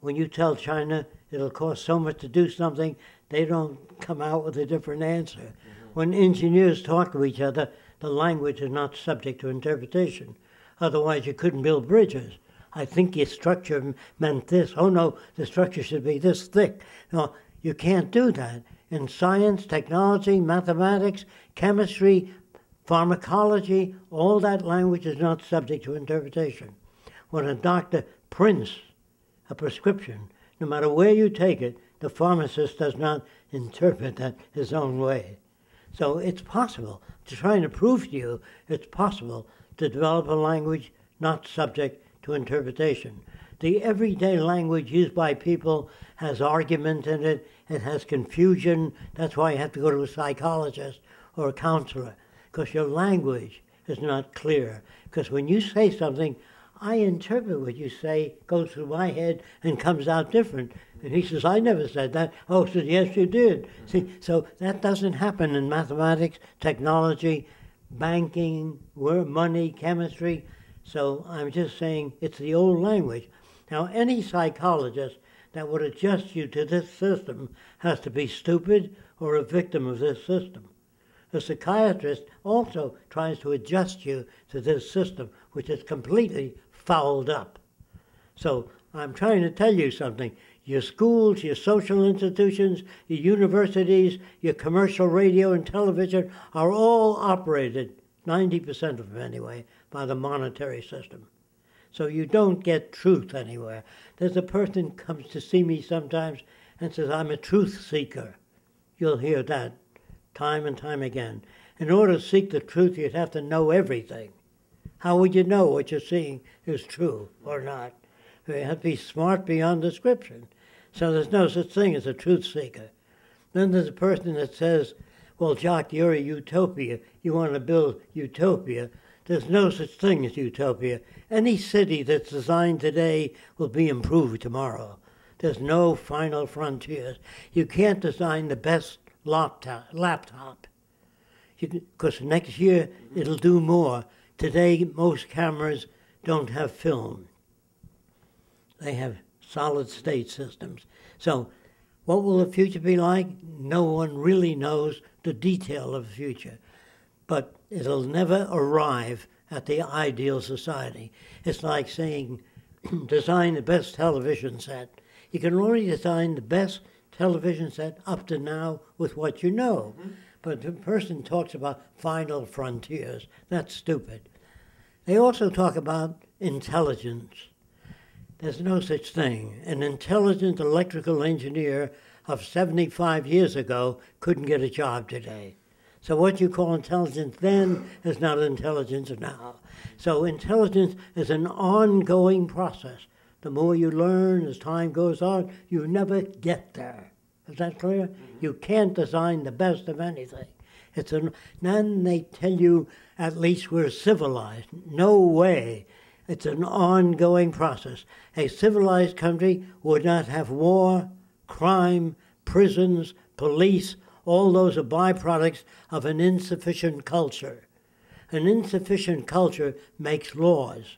when you tell China it'll cost so much to do something, they don't come out with a different answer. When engineers talk to each other, the language is not subject to interpretation. Otherwise, you couldn't build bridges. I think your structure meant this. Oh, no, the structure should be this thick. No, you can't do that. In science, technology, mathematics, chemistry, pharmacology, all that language is not subject to interpretation. When a doctor prints a prescription, no matter where you take it, the pharmacist does not interpret that his own way. So it's possible, trying to prove to you, it's possible to develop a language not subject to interpretation. The everyday language used by people has argument in it, it has confusion. That's why you have to go to a psychologist or a counselor, because your language is not clear. Because when you say something, I interpret what you say, goes through my head and comes out different. And he says, I never said that. Oh, says, yes, you did. See, so that doesn't happen in mathematics, technology, banking, money, chemistry. So I'm just saying it's the old language. Now, any psychologist that would adjust you to this system has to be stupid or a victim of this system. A psychiatrist also tries to adjust you to this system, which is completely fouled up. So I'm trying to tell you something. Your schools, your social institutions, your universities, your commercial radio and television are all operated, 90% of them anyway, by the monetary system. So you don't get truth anywhere. There's a person comes to see me sometimes and says, I'm a truth seeker. You'll hear that time and time again. In order to seek the truth, you'd have to know everything. How would you know what you're seeing is true or not? You have to be smart beyond description. So there's no such thing as a truth seeker. Then there's a person that says, well, Jacque, you're a utopia. You want to build utopia. There's no such thing as utopia. Any city that's designed today will be improved tomorrow. There's no final frontiers. You can't design the best laptop. Because next year it'll do more. Today, most cameras don't have film. They have solid-state systems. So what will the future be like? No one really knows the detail of the future. But it'll never arrive at the ideal society. It's like saying, design the best television set. You can only design the best television set up to now with what you know. But the person talks about final frontiers. That's stupid. They also talk about intelligence. There's no such thing. An intelligent electrical engineer of 75 years ago couldn't get a job today. So what you call intelligence then is not intelligence now. So intelligence is an ongoing process. The more you learn as time goes on, you never get there. Is that clear? You can't design the best of anything. Then they tell you, at least we're civilized. No way. It's an ongoing process. A civilized country would not have war, crime, prisons, police. All those are byproducts of an insufficient culture. An insufficient culture makes laws.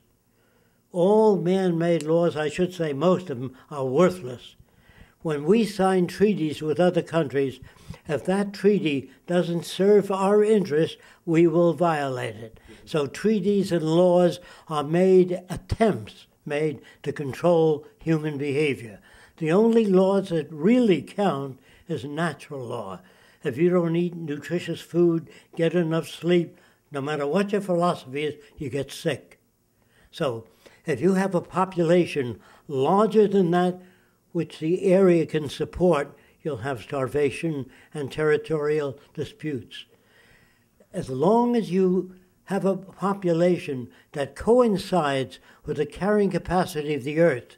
All man-made laws, I should say most of them, are worthless. When we sign treaties with other countries, if that treaty doesn't serve our interests, we will violate it. So treaties and laws are attempts made to control human behavior. The only laws that really count is natural law. If you don't eat nutritious food, get enough sleep, no matter what your philosophy is, you get sick. So if you have a population larger than that which the area can support, you'll have starvation and territorial disputes. As long as you have a population that coincides with the carrying capacity of the earth,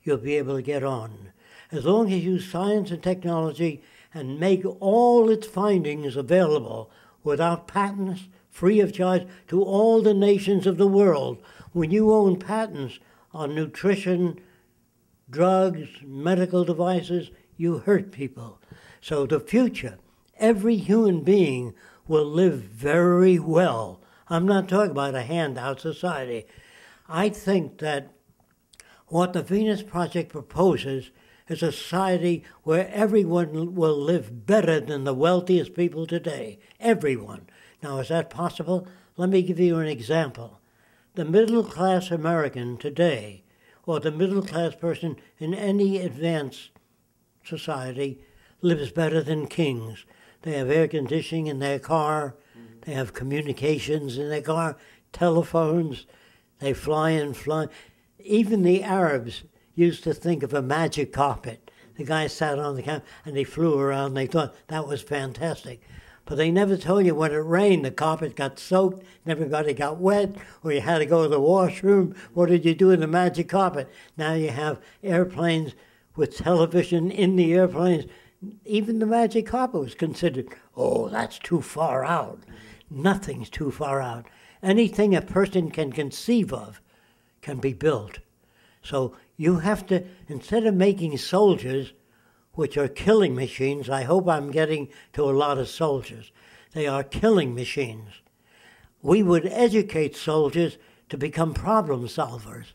you'll be able to get on. As long as you use science and technology and make all its findings available without patents, free of charge, to all the nations of the world. When you own patents on nutrition, drugs, medical devices, you hurt people. So the future, every human being will live very well. I'm not talking about a handout society. I think that What the Venus Project proposes is a society where everyone will live better than the wealthiest people today. Everyone. Now, is that possible? Let me give you an example. The middle-class American today, or the middle-class person in any advanced society, lives better than kings. They have air conditioning in their car. They have communications in their car, telephones. They fly and fly. Even the Arabs used to think of a magic carpet. The guy sat on the carpet and they flew around. And they thought that was fantastic. But they never told you when it rained, the carpet got soaked, and everybody got wet, or you had to go to the washroom. What did you do in the magic carpet? Now you have airplanes with television in the airplanes. Even the magic carpet was considered, oh, that's too far out. Nothing's too far out. Anything a person can conceive of can be built. So you have to, instead of making soldiers, which are killing machines, I hope I'm getting to a lot of soldiers. They are killing machines. We would educate soldiers to become problem solvers,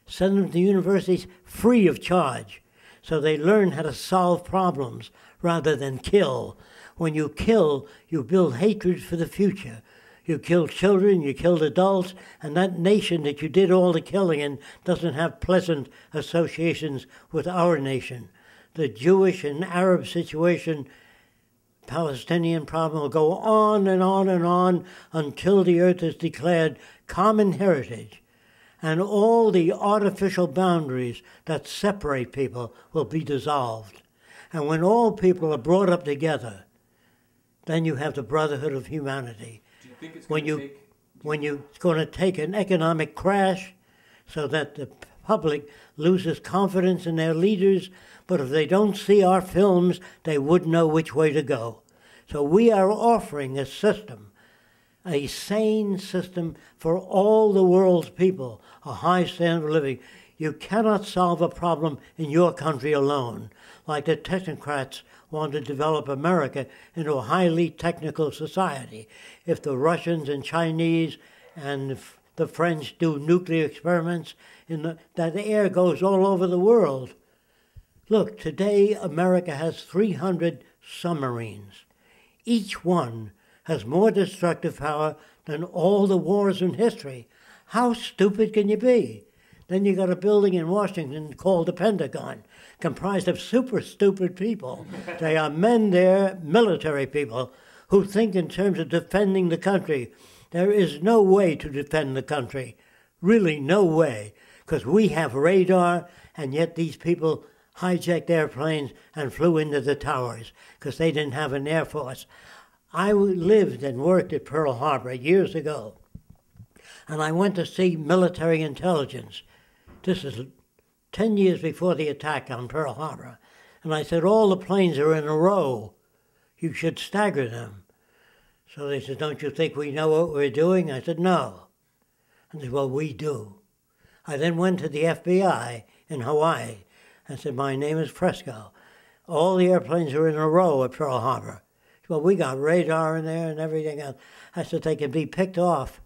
send them to universities free of charge, so they learn how to solve problems rather than kill. When you kill, you build hatred for the future. You kill children, you kill adults, and that nation that you did all the killing in doesn't have pleasant associations with our nation. The Jewish and Arab situation, Palestinian problem will go on and on and on until the earth is declared common heritage. And all the artificial boundaries that separate people will be dissolved. And when all people are brought up together, then you have the brotherhood of humanity. Do you think it's when it's going to take an economic crash so that the public loses confidence in their leaders, but if they don't see our films, they wouldn't know which way to go. So we are offering a system, a sane system for all the world's people, a high standard of living. You cannot solve a problem in your country alone, like the technocrats want to develop America into a highly technical society. If the Russians and Chinese and the French do nuclear experiments, that air goes all over the world. Look, today America has 300 submarines. Each one has more destructive power than all the wars in history. How stupid can you be? Then you got a building in Washington called the Pentagon, comprised of super stupid people. They are men there, military people, who think in terms of defending the country. There is no way to defend the country. Really no way. Because we have radar, and yet these people hijacked airplanes and flew into the towers because they didn't have an air force. I lived and worked at Pearl Harbor years ago, and I went to see military intelligence. This is 10 years before the attack on Pearl Harbor. And I said, all the planes are in a row. You should stagger them. So they said, don't you think we know what we're doing? I said, no. And they said, well, we do. I then went to the FBI in Hawaii and said, my name is Fresco. All the airplanes are in a row at Pearl Harbor. Well, we got radar in there and everything else. I said, they can be picked off.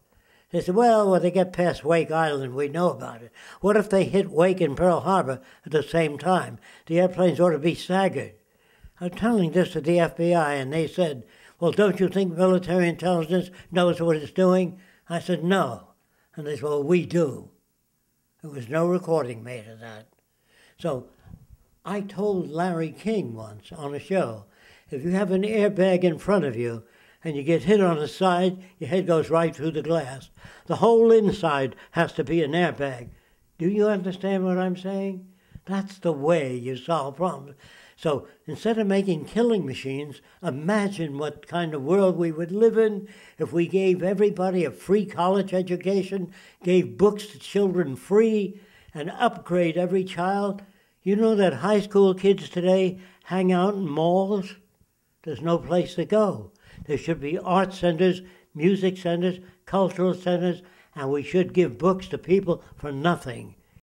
They said, well, when they get past Wake Island, we know about it. What if they hit Wake and Pearl Harbor at the same time? The airplanes ought to be staggered. I'm telling this to the FBI, and they said, well, don't you think military intelligence knows what it's doing? I said, no. And they said, well, we do. There was no recording made of that. So I told Larry King once on a show, if you have an airbag in front of you and you get hit on the side, your head goes right through the glass. The whole inside has to be an airbag. Do you understand what I'm saying? That's the way you solve problems. So instead of making killing machines, imagine what kind of world we would live in if we gave everybody a free college education, gave books to children free, and upgrade every child. You know that high school kids today hang out in malls? There's no place to go. There should be art centers, music centers, cultural centers, and we should give books to people for nothing.